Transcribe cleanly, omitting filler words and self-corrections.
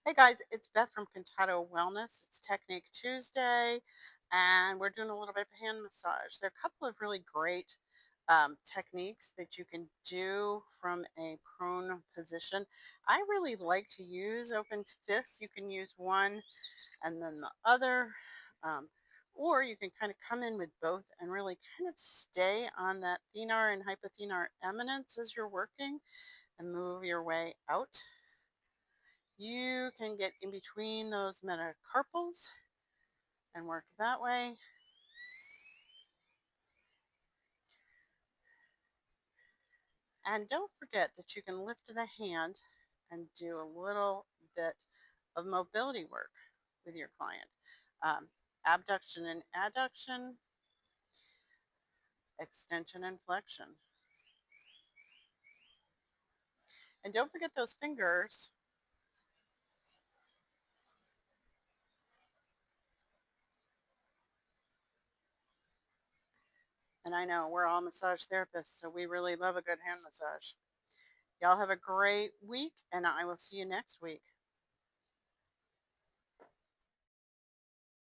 Hey guys, it's Beth from Contado Wellness. It's Technique Tuesday, and we're doing a little bit of hand massage. There are a couple of really great techniques that you can do from a prone position. I really like to use open fists. You can use one and then the other, um, or you can kind of come in with both and really kind of stay on that thenar and hypothenar eminence as you're working and move your way out. You can get in between those metacarpals and work that way. And don't forget that you can lift the hand and do a little bit of mobility work with your client. Um, Abduction and adduction, extension and flexion. And don't forget those fingers. And I know we're all massage therapists, so we really love a good hand massage. Y'all have a great week, and I will see you next week.